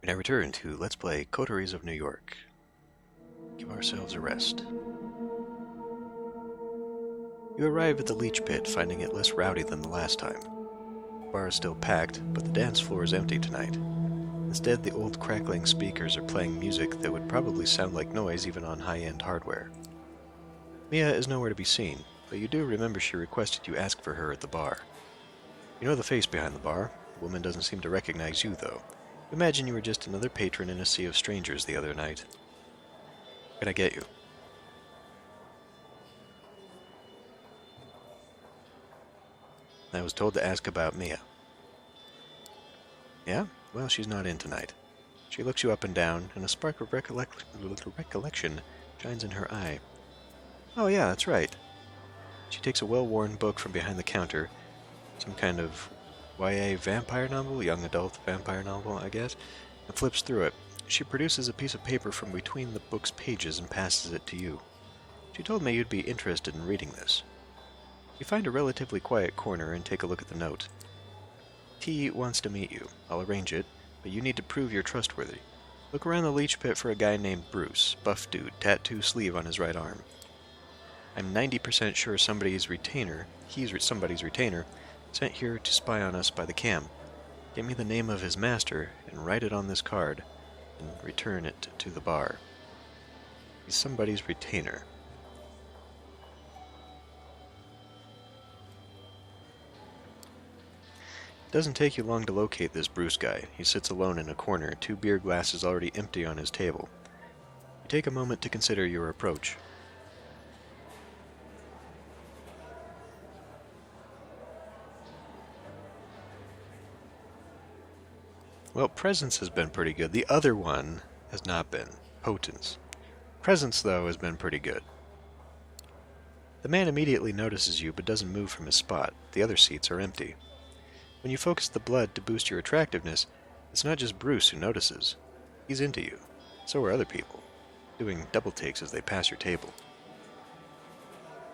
We now return to Let's Play Coteries of New York. Give ourselves a rest. You arrive at the leech pit, finding it less rowdy than the last time. The bar is still packed, but the dance floor is empty tonight. Instead, the old crackling speakers are playing music that would probably sound like noise even on high-end hardware. Mia is nowhere to be seen, but you do remember she requested you ask for her at the bar. You know the face behind the bar. The woman doesn't seem to recognize you, though. Imagine you were just another patron in a sea of strangers the other night. Can I get you? I was told to ask about Mia. Yeah? Well, she's not in tonight. She looks you up and down, and a spark of recollection shines in her eye. Oh yeah, that's right. She takes a well-worn book from behind the counter, some kind of YA vampire novel, young adult vampire novel, I guess, and flips through it. She produces a piece of paper from between the book's pages and passes it to you. She told me you'd be interested in reading this. You find a relatively quiet corner and take a look at the note. T wants to meet you. I'll arrange it, but you need to prove you're trustworthy. Look around the leech pit for a guy named Bruce, buff dude, tattoo sleeve on his right arm. I'm 90% sure somebody's retainer, sent here to spy on us by the cam. Get me the name of his master and write it on this card, and return it to the bar. He's somebody's retainer. It doesn't take you long to locate this Bruce guy. He sits alone in a corner, 2 beer glasses already empty on his table. You take a moment to consider your approach. Well, presence has been pretty good. The other one has not been. Potence. Presence, though, has been pretty good. The man immediately notices you, but doesn't move from his spot. The other seats are empty. When you focus the blood to boost your attractiveness, it's not just Bruce who notices. He's into you. So are other people, doing double takes as they pass your table.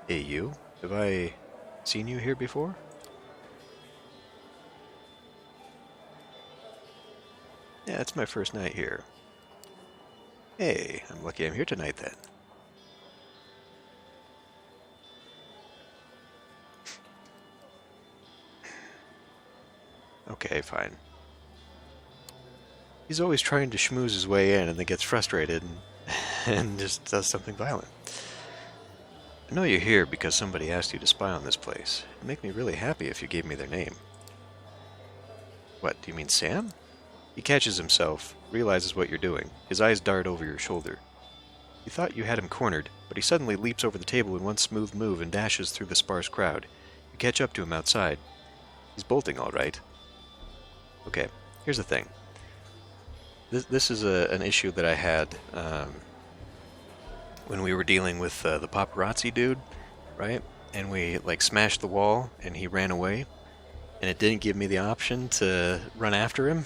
Hey, you? Have I seen you here before? Yeah, it's my first night here. Hey, I'm lucky I'm here tonight then. Okay, fine. He's always trying to schmooze his way in and then gets frustrated and just does something violent. I know you're here because somebody asked you to spy on this place. It'd make me really happy if you gave me their name. What, do you mean Sam? He catches himself, realizes what you're doing. His eyes dart over your shoulder. You thought you had him cornered, but he suddenly leaps over the table in one smooth move and dashes through the sparse crowd. You catch up to him outside. He's bolting all right. Okay, here's the thing. This is an issue that I had when we were dealing with the paparazzi dude, right? And we smashed the wall and he ran away, and it didn't give me the option to run after him,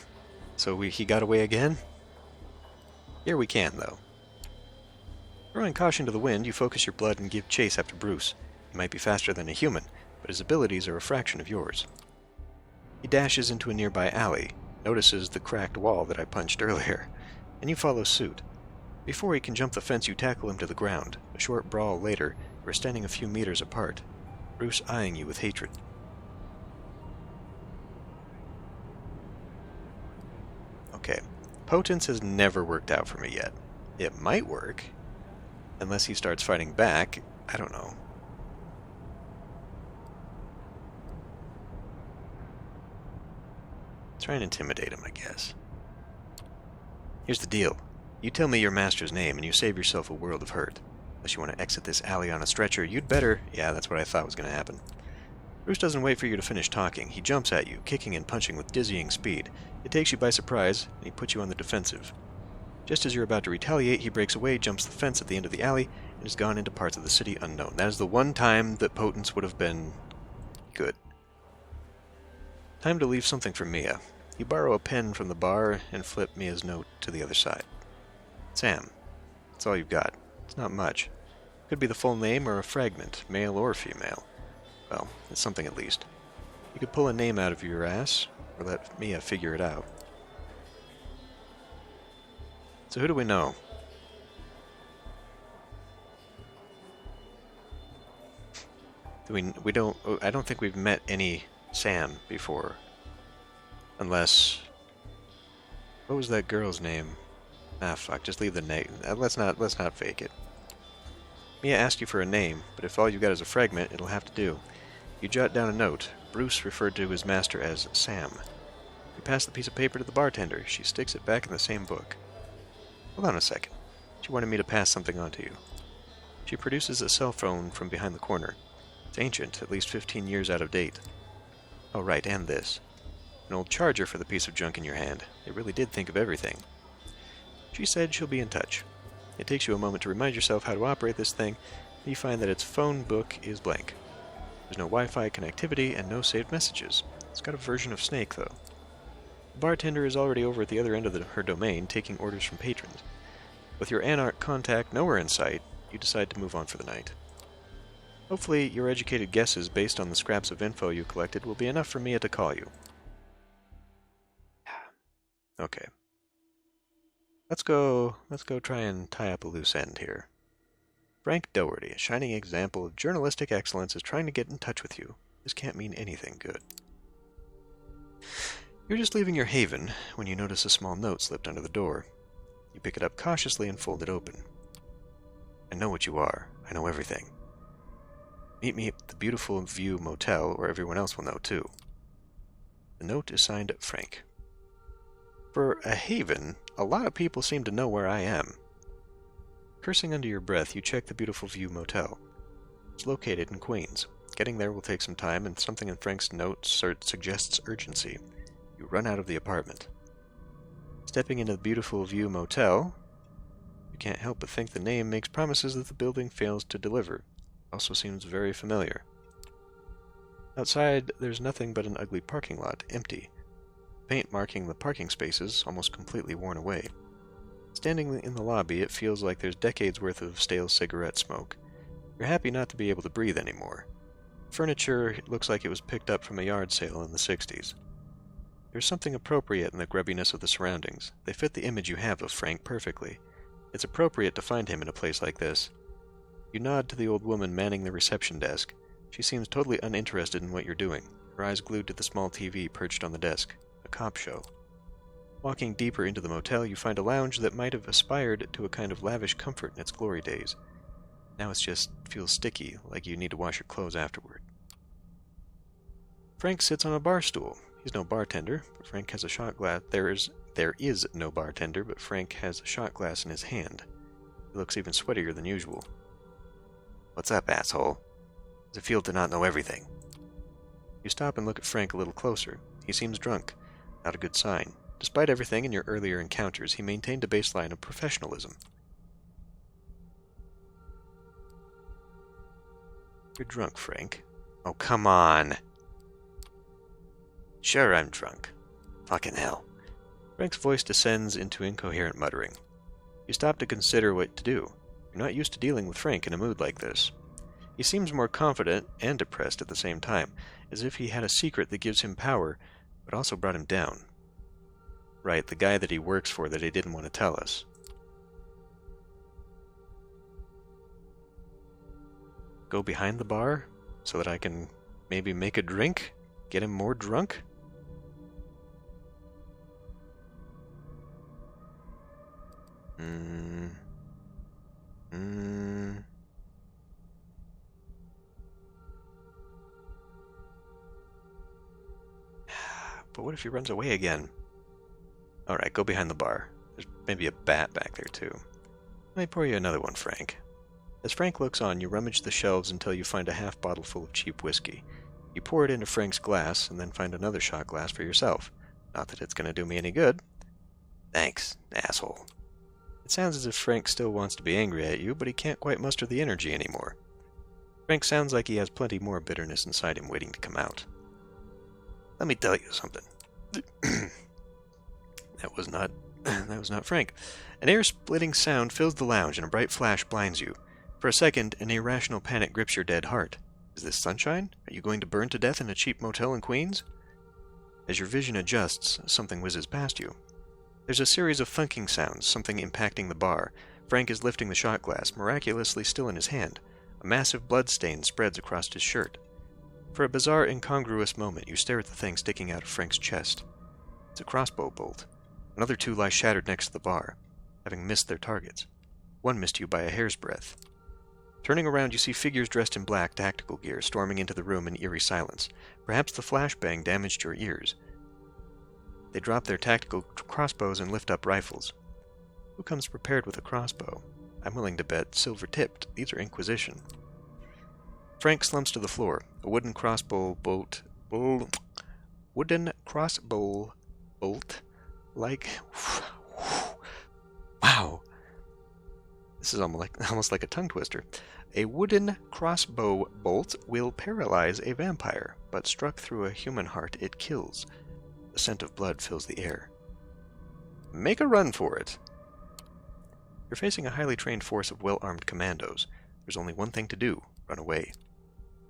so he got away again. Here we can, though. Throwing caution to the wind, you focus your blood and give chase after Bruce. He might be faster than a human, but his abilities are a fraction of yours. He dashes into a nearby alley, notices the cracked wall that I punched earlier, and you follow suit. Before he can jump the fence, you tackle him to the ground. A short brawl later, we're standing a few meters apart, Bruce eyeing you with hatred. Okay, potence has never worked out for me yet. It might work, unless he starts fighting back. I don't know. Try and intimidate him, I guess. Here's the deal. You tell me your master's name, and you save yourself a world of hurt. Unless you want to exit this alley on a stretcher, you'd better... Yeah, that's what I thought was going to happen. Bruce doesn't wait for you to finish talking. He jumps at you, kicking and punching with dizzying speed. It takes you by surprise, and he puts you on the defensive. Just as you're about to retaliate, he breaks away, jumps the fence at the end of the alley, and is gone into parts of the city unknown. That is the one time that potence would have been good. Time to leave something for Mia. You borrow a pen from the bar and flip Mia's note to the other side. Sam. That's all you've got. It's not much. Could be the full name or a fragment, male or female. Well, it's something at least. You could pull a name out of your ass, or let Mia figure it out. So who do we know? We don't... I don't think we've met any Sam before. Unless... What was that girl's name? Ah, fuck. Just leave the name. Let's not fake it. Mia asked you for a name, but if all you got is a fragment, it'll have to do. You jot down a note. Bruce referred to his master as Sam. You pass the piece of paper to the bartender. She sticks it back in the same book. Hold on a second. She wanted me to pass something on to you. She produces a cell phone from behind the corner. It's ancient, at least 15 years out of date. Oh, right, and this. An old charger for the piece of junk in your hand. They really did think of everything. She said she'll be in touch. It takes you a moment to remind yourself how to operate this thing, and you find that its phone book is blank. There's no Wi-Fi connectivity and no saved messages. It's got a version of Snake, though. The bartender is already over at the other end of her domain, taking orders from patrons. With your Anarch contact nowhere in sight, you decide to move on for the night. Hopefully, your educated guesses based on the scraps of info you collected will be enough for Mia to call you. Okay. Let's go try and tie up a loose end here. Frank Doherty, a shining example of journalistic excellence, is trying to get in touch with you. This can't mean anything good. You're just leaving your haven when you notice a small note slipped under the door. You pick it up cautiously and fold it open. I know what you are. I know everything. Meet me at the Beautiful View Motel, where everyone else will know, too. The note is signed Frank. For a haven, a lot of people seem to know where I am. Cursing under your breath, you check the Beautiful View Motel. It's located in Queens. Getting there will take some time, and something in Frank's note suggests urgency. You run out of the apartment. Stepping into the Beautiful View Motel, you can't help but think the name makes promises that the building fails to deliver. Also seems very familiar. Outside, there's nothing but an ugly parking lot, empty. Paint marking the parking spaces, almost completely worn away. Standing in the lobby, it feels like there's decades worth of stale cigarette smoke. You're happy not to be able to breathe anymore. Furniture looks like it was picked up from a yard sale in the 60s. There's something appropriate in the grubbiness of the surroundings. They fit the image you have of Frank perfectly. It's appropriate to find him in a place like this. You nod to the old woman manning the reception desk. She seems totally uninterested in what you're doing, her eyes glued to the small TV perched on the desk. A cop show. Walking deeper into the motel, you find a lounge that might have aspired to a kind of lavish comfort in its glory days. Now it just feels sticky, like you need to wash your clothes afterward. Frank sits on a bar stool. He's no bartender, but Frank has a shot glass. There is no bartender, but Frank has a shot glass in his hand. He looks even sweatier than usual. What's up, asshole? Does it feel to not know everything? You stop and look at Frank a little closer. He seems drunk. Not a good sign. Despite everything in your earlier encounters, he maintained a baseline of professionalism. You're drunk, Frank. Oh, come on. Sure, I'm drunk. Fucking hell. Frank's voice descends into incoherent muttering. You stop to consider what to do. You're not used to dealing with Frank in a mood like this. He seems more confident and depressed at the same time, as if he had a secret that gives him power, but also brought him down. Right, the guy that he works for that he didn't want to tell us. Go behind the bar, so that I can maybe make a drink? Get him more drunk? But what if he runs away again? Alright, go behind the bar. There's maybe a bat back there, too. Let me pour you another one, Frank. As Frank looks on, you rummage the shelves until you find a half bottle full of cheap whiskey. You pour it into Frank's glass, and then find another shot glass for yourself. Not that it's going to do me any good. Thanks, asshole. It sounds as if Frank still wants to be angry at you, but he can't quite muster the energy anymore. Frank sounds like he has plenty more bitterness inside him waiting to come out. Let me tell you something. That was not Frank. An air-splitting sound fills the lounge, and a bright flash blinds you. For a second, an irrational panic grips your dead heart. Is this sunshine? Are you going to burn to death in a cheap motel in Queens? As your vision adjusts, something whizzes past you. There's a series of thunking sounds, something impacting the bar. Frank is lifting the shot glass, miraculously still in his hand. A massive blood stain spreads across his shirt. For a bizarre, incongruous moment, you stare at the thing sticking out of Frank's chest. It's a crossbow bolt. Another two lie shattered next to the bar, having missed their targets. One missed you by a hair's breadth. Turning around, you see figures dressed in black tactical gear storming into the room in eerie silence. Perhaps the flashbang damaged your ears. They drop their tactical crossbows and lift up rifles. Who comes prepared with a crossbow? I'm willing to bet silver-tipped. These are Inquisition. Frank slumps to the floor. A wooden crossbow bolt, like... Wow! This is almost like a tongue twister. A wooden crossbow bolt will paralyze a vampire, but struck through a human heart, it kills. The scent of blood fills the air. Make a run for it! You're facing a highly trained force of well-armed commandos. There's only one thing to do: run away.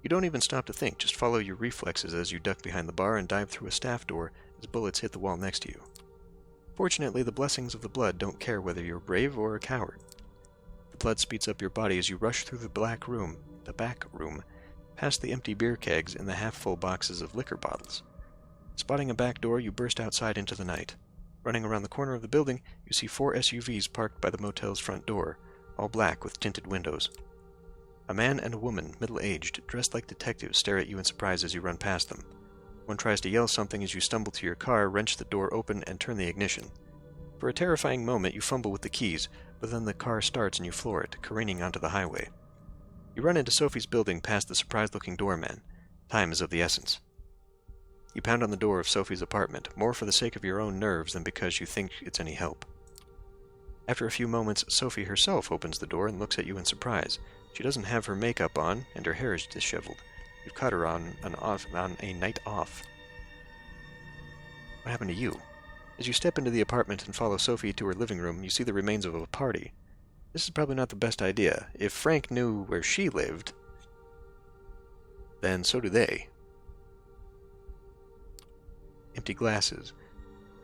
You don't even stop to think, just follow your reflexes as you duck behind the bar and dive through a staff door as bullets hit the wall next to you. Fortunately, the blessings of the blood don't care whether you're brave or a coward. The blood speeds up your body as you rush through the back room, past the empty beer kegs and the half-full boxes of liquor bottles. Spotting a back door, you burst outside into the night. Running around the corner of the building, you see 4 SUVs parked by the motel's front door, all black with tinted windows. A man and a woman, middle-aged, dressed like detectives, stare at you in surprise as you run past them. One tries to yell something as you stumble to your car, wrench the door open, and turn the ignition. For a terrifying moment, you fumble with the keys, but then the car starts and you floor it, careening onto the highway. You run into Sophie's building past the surprised-looking doorman. Time is of the essence. You pound on the door of Sophie's apartment, more for the sake of your own nerves than because you think it's any help. After a few moments, Sophie herself opens the door and looks at you in surprise. She doesn't have her makeup on, and her hair is disheveled. You've caught her on a night off. What happened to you? As you step into the apartment and follow Sophie to her living room, you see the remains of a party. This is probably not the best idea. If Frank knew where she lived, then so do they. Empty glasses.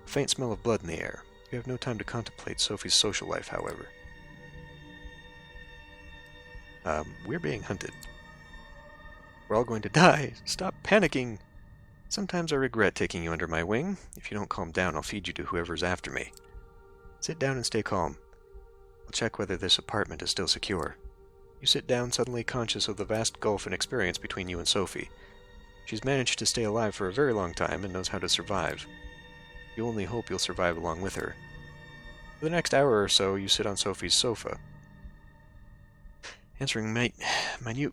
A faint smell of blood in the air. You have no time to contemplate Sophie's social life, however. We're being hunted. We're all going to die. Stop panicking. Sometimes I regret taking you under my wing. If you don't calm down, I'll feed you to whoever's after me. Sit down and stay calm. I'll check whether this apartment is still secure. You sit down, suddenly conscious of the vast gulf in experience between you and Sophie. She's managed to stay alive for a very long time and knows how to survive. You only hope you'll survive along with her. For the next hour or so, you sit on Sophie's sofa, answering minute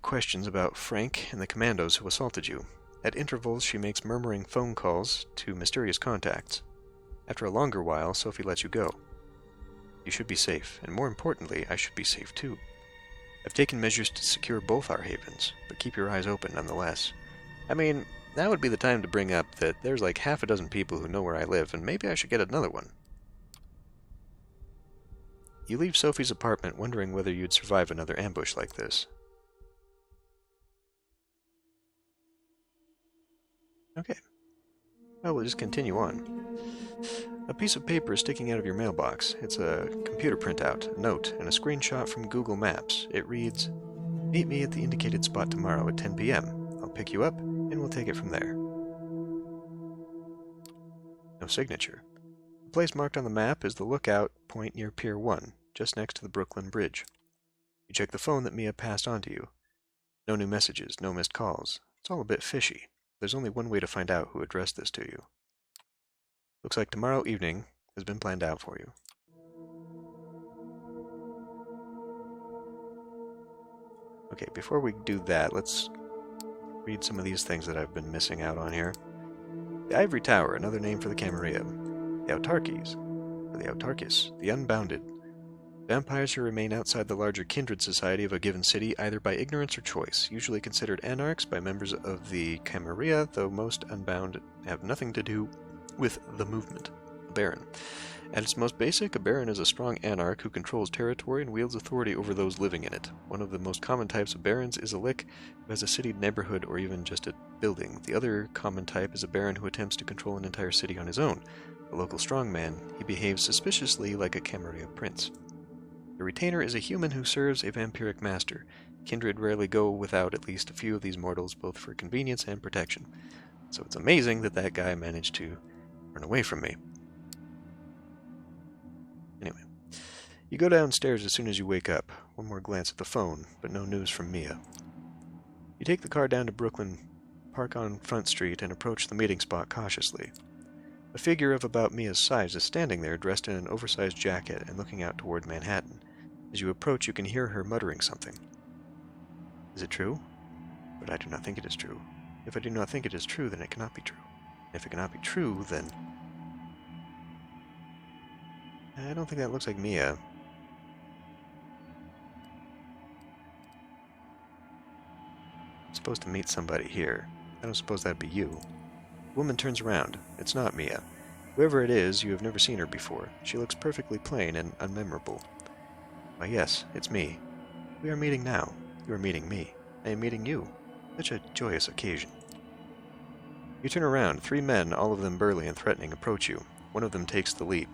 questions about Frank and the commandos who assaulted you. At intervals, she makes murmuring phone calls to mysterious contacts. After a longer while, Sophie lets you go. You should be safe, and more importantly, I should be safe too. I've taken measures to secure both our havens, but keep your eyes open nonetheless. I mean, now would be the time to bring up that there's like half a dozen people who know where I live, and maybe I should get another one. You leave Sophie's apartment wondering whether you'd survive another ambush like this. Okay. Well, we'll just continue on. A piece of paper is sticking out of your mailbox. It's a computer printout, a note, and a screenshot from Google Maps. It reads, "Meet me at the indicated spot tomorrow at 10 p.m. I'll pick you up, and we'll take it from there." No signature. The place marked on the map is the lookout point near Pier 1, just next to the Brooklyn Bridge. You check the phone that Mia passed on to you. No new messages, no missed calls. It's all a bit fishy. There's only one way to find out who addressed this to you. Looks like tomorrow evening has been planned out for you. Okay, before we do that, let's read some of these things that I've been missing out on here. The Ivory Tower, another name for the Camarilla. The Autarchis, the Unbounded. Vampires who remain outside the larger kindred society of a given city either by ignorance or choice, usually considered Anarchs by members of the Camarilla, though most Unbound have nothing to do with the movement. A Baron. At its most basic, a Baron is a strong Anarch who controls territory and wields authority over those living in it. One of the most common types of Barons is a Lick, who has a city, neighborhood, or even just a building. The other common type is a baron who attempts to control an entire city on his own. A local strongman, he behaves suspiciously like a Camarilla prince. The retainer is a human who serves a vampiric master. Kindred rarely go without at least a few of these mortals, both for convenience and protection. So it's amazing that that guy managed to run away from me. Anyway, you go downstairs as soon as you wake up. One more glance at the phone, but no news from Mia. You take the car down to Brooklyn, park on Front Street, and approach the meeting spot cautiously. A figure of about Mia's size is standing there, dressed in an oversized jacket and looking out toward Manhattan. As you approach, you can hear her muttering something. Is it true? But I do not think it is true. If I do not think it is true, then it cannot be true. If it cannot be true, then... I don't think that looks like Mia. I'm supposed to meet somebody here. I don't suppose that'd be you. The woman turns around. It's not Mia. Whoever it is, you have never seen her before. She looks perfectly plain and unmemorable. Why, yes, it's me. We are meeting now. You are meeting me. I am meeting you. Such a joyous occasion. You turn around. 3 men, all of them burly and threatening, approach you. One of them takes the lead.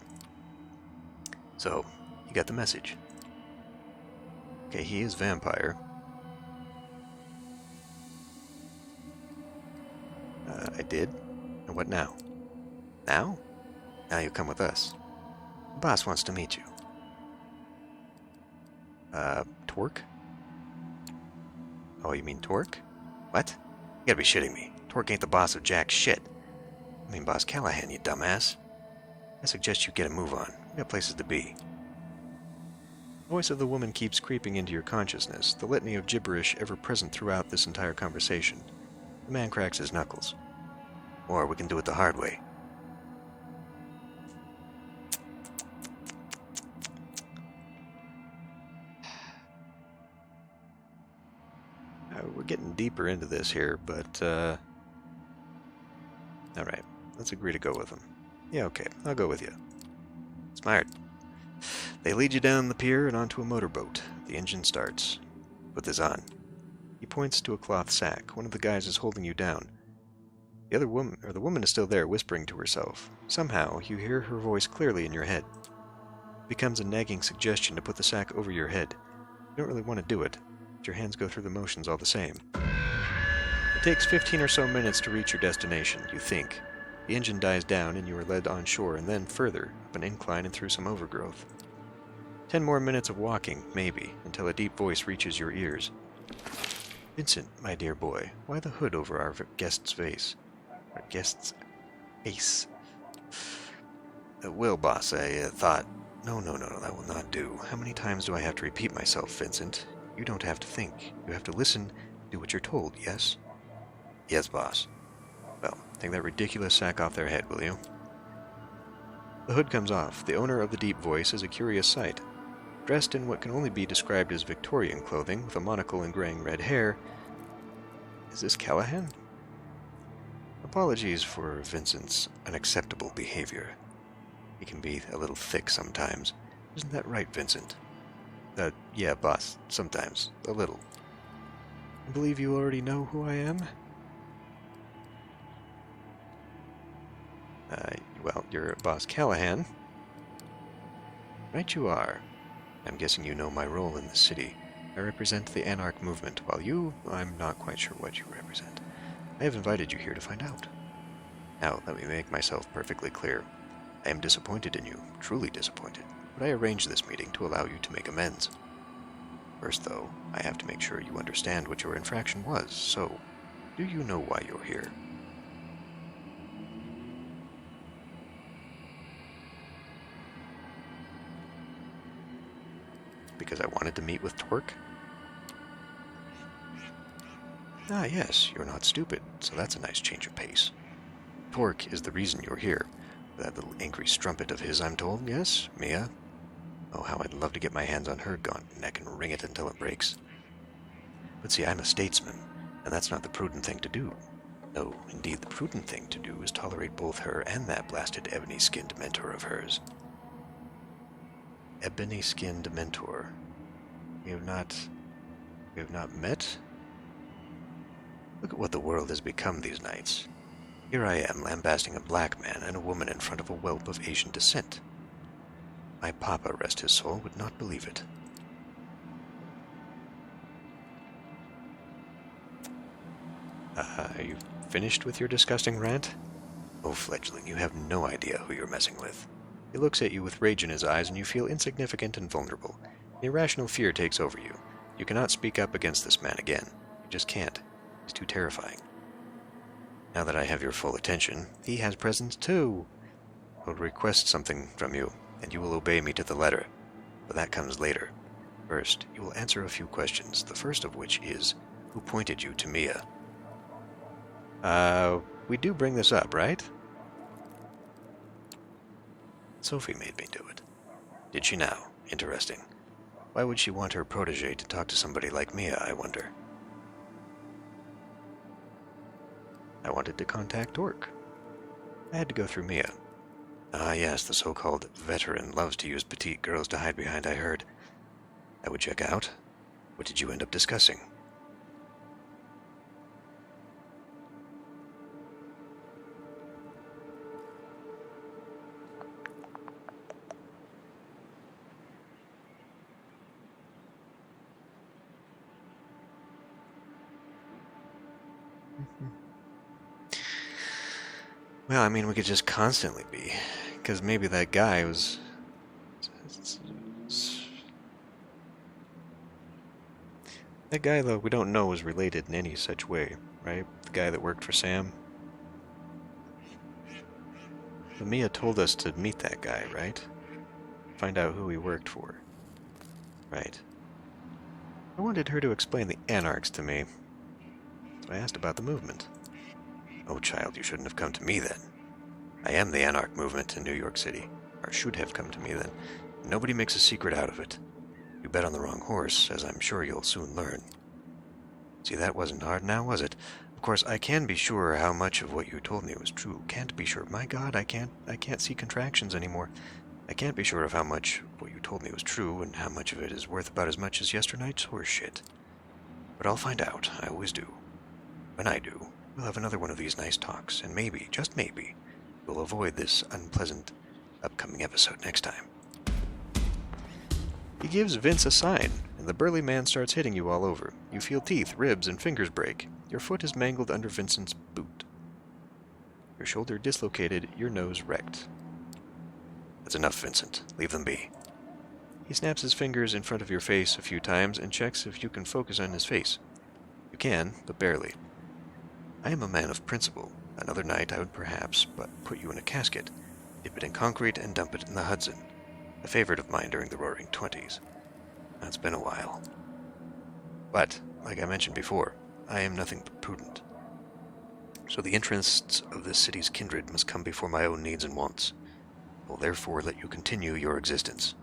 So, you got the message. Okay, he is vampire. I did. And what now? Now? Now you come with us. The boss wants to meet you. Torque? Oh, you mean Torque? What? You gotta be shitting me. Torque ain't the boss of jack shit. I mean Boss Callahan, you dumbass. I suggest you get a move on. We got places to be. The voice of the woman keeps creeping into your consciousness, the litany of gibberish ever present throughout this entire conversation. The man cracks his knuckles. Or we can do it the hard way. We're getting deeper into this here, but, alright, let's agree to go with him. Yeah, okay, I'll go with you. Smart. They lead you down the pier and onto a motorboat. The engine starts. Put this on. He points to a cloth sack. One of the guys is holding you down. The woman is still there, whispering to herself. Somehow, you hear her voice clearly in your head. It becomes a nagging suggestion to put the sack over your head. You don't really want to do it, but your hands go through the motions all the same. It takes 15 or so minutes to reach your destination, you think. The engine dies down and you are led on shore and then further, up an incline and through some overgrowth. 10 more minutes of walking, maybe, until a deep voice reaches your ears. Vincent, my dear boy, why the hood over our guest's face? Our guest's face. Well, boss, I thought... No, that will not do. How many times do I have to repeat myself, Vincent? You don't have to think. You have to listen, do what you're told, yes? Yes, boss. Well, take that ridiculous sack off their head, will you? The hood comes off. The owner of the deep voice is a curious sight. Dressed in what can only be described as Victorian clothing, with a monocle and graying red hair. Is this Callahan? Apologies for Vincent's unacceptable behavior. He can be a little thick sometimes. Isn't that right, Vincent? Yeah, boss. Sometimes. A little. I believe you already know who I am? Well, you're Boss Callahan. Right you are. I'm guessing you know my role in the city. I represent the Anarch movement, while you, I'm not quite sure what you represent. I have invited you here to find out. Now, let me make myself perfectly clear. I am disappointed in you, truly disappointed, but I arranged this meeting to allow you to make amends. First, though, I have to make sure you understand what your infraction was, so, do you know why you're here? Because I wanted to meet with Torque? Ah, yes, you're not stupid, so that's a nice change of pace. Torque is the reason you're here. That little angry strumpet of his, I'm told, yes, Mia? Oh, how I'd love to get my hands on her gaunt neck and wring it until it breaks. But see, I'm a statesman, and that's not the prudent thing to do. No, indeed, the prudent thing to do is tolerate both her and that blasted ebony-skinned mentor of hers. Ebony-skinned mentor. We have not met? Look at what the world has become these nights. Here I am lambasting a black man and a woman in front of a whelp of Asian descent. My papa, rest his soul, would not believe it. Are you finished with your disgusting rant? Oh, fledgling, you have no idea who you're messing with. He looks at you with rage in his eyes, and you feel insignificant and vulnerable. An irrational fear takes over you. You cannot speak up against this man again. You just can't. He's too terrifying. Now that I have your full attention, he has presence too. I will request something from you, and you will obey me to the letter. But that comes later. First, you will answer a few questions, the first of which is, who pointed you to Mia? We do bring this up, right? Sophie made me do it. Did she now? Interesting. Why would she want her protege to talk to somebody like Mia, I wonder? I wanted to contact Torque. I had to go through Mia. Ah, yes, the so-called veteran loves to use petite girls to hide behind, I heard. I would check out. What did you end up discussing? Well, I mean, we could just constantly be, because maybe that guy was... That guy, though, we don't know was related in any such way, right? The guy that worked for Sam. But Mia told us to meet that guy, right? Find out who he worked for. Right. I wanted her to explain the Anarchs to me, so I asked about the movement. Oh, child, you shouldn't have come to me then. I am the Anarch movement in New York City, or should have come to me then. Nobody makes a secret out of it. You bet on the wrong horse, as I'm sure you'll soon learn. See, that wasn't hard now, was it? Of course, I can be sure how much of what you told me was true. Can't be sure. My God, I can't see contractions anymore. I can't be sure of how much of what you told me was true, and how much of it is worth about as much as yesternight's horse shit. But I'll find out. I always do. When I do, we'll have another one of these nice talks, and maybe, just maybe, we'll avoid this unpleasant upcoming episode next time. He gives Vince a sign, and the burly man starts hitting you all over. You feel teeth, ribs, and fingers break. Your foot is mangled under Vincent's boot. Your shoulder dislocated, your nose wrecked. That's enough, Vincent. Leave them be. He snaps his fingers in front of your face a few times and checks if you can focus on his face. You can, but barely. I am a man of principle. Another night I would perhaps but put you in a casket, dip it in concrete, and dump it in the Hudson. A favorite of mine during the Roaring Twenties. That's been a while. But, like I mentioned before, I am nothing but prudent. So the interests of this city's kindred must come before my own needs and wants. I will therefore let you continue your existence.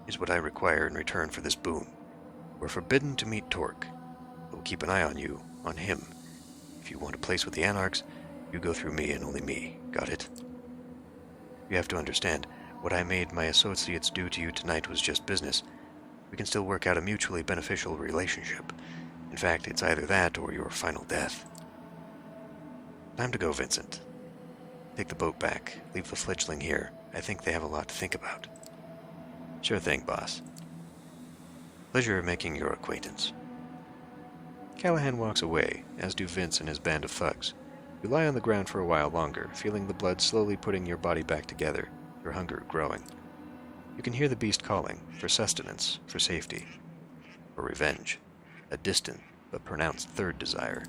Is what I require in return for this boon. You are forbidden to meet Torque. I will keep an eye on you, on him. If you want a place with the Anarchs, you go through me and only me. Got it? You have to understand, what I made my associates do to you tonight was just business. We can still work out a mutually beneficial relationship. In fact, it's either that or your final death. Time to go, Vincent. Take the boat back. Leave the fledgling here. I think they have a lot to think about. Sure thing, boss. Pleasure making your acquaintance. Callahan walks away, as do Vince and his band of thugs. You lie on the ground for a while longer, feeling the blood slowly putting your body back together, your hunger growing. You can hear the beast calling, for sustenance, for safety, for revenge, a distant but pronounced third desire.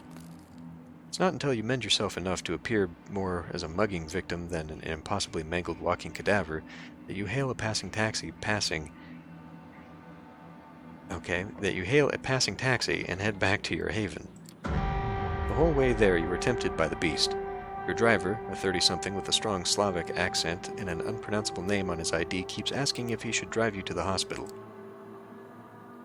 It's not until you mend yourself enough to appear more as a mugging victim than an impossibly mangled walking cadaver that you hail a passing taxi and head back to your haven. The whole way there you were tempted by the beast. Your driver, a 30-something with a strong Slavic accent and an unpronounceable name on his ID, keeps asking if he should drive you to the hospital.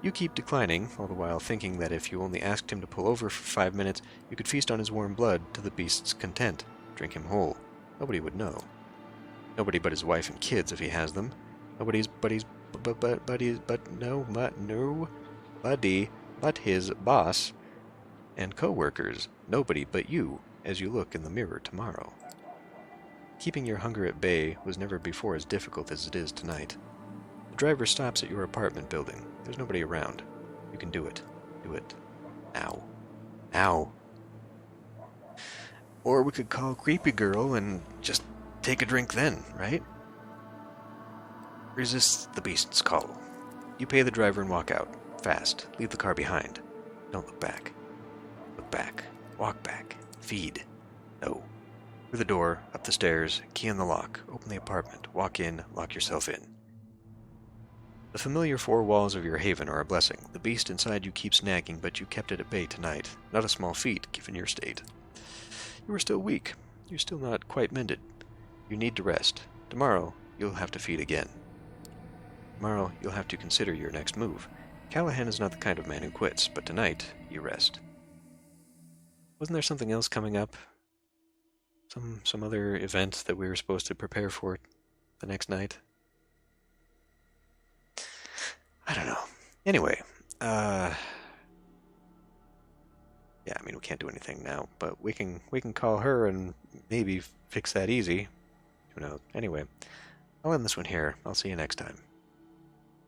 You keep declining, all the while thinking that if you only asked him to pull over for 5 minutes, you could feast on his warm blood to the beast's content, drink him whole. Nobody would know. Nobody but his wife and kids if he has them. Nobody but his boss and co-workers. Nobody but you as you look in the mirror tomorrow. Keeping your hunger at bay was never before as difficult as it is tonight. The driver stops at your apartment building. There's nobody around. You can do it. Do it. Ow. Ow. Or we could call Creepy Girl and just take a drink then, right? Resist the beast's call. You pay the driver and walk out. Fast. Leave the car behind. Don't look back. Look back. Walk back. Feed. No. Through the door, up the stairs, key in the lock, open the apartment, walk in, lock yourself in. The familiar four walls of your haven are a blessing. The beast inside you keeps nagging, but you kept it at bay tonight. Not a small feat, given your state. You are still weak. You're still not quite mended. You need to rest. Tomorrow, you'll have to feed again. Tomorrow, you'll have to consider your next move. Callahan is not the kind of man who quits, but tonight, you rest. Wasn't there something else coming up? Some other event that we were supposed to prepare for the next night? I don't know. Anyway, yeah, I mean, we can't do anything now, but we can call her and maybe fix that easy. Who knows? Anyway, I'll end this one here. I'll see you next time.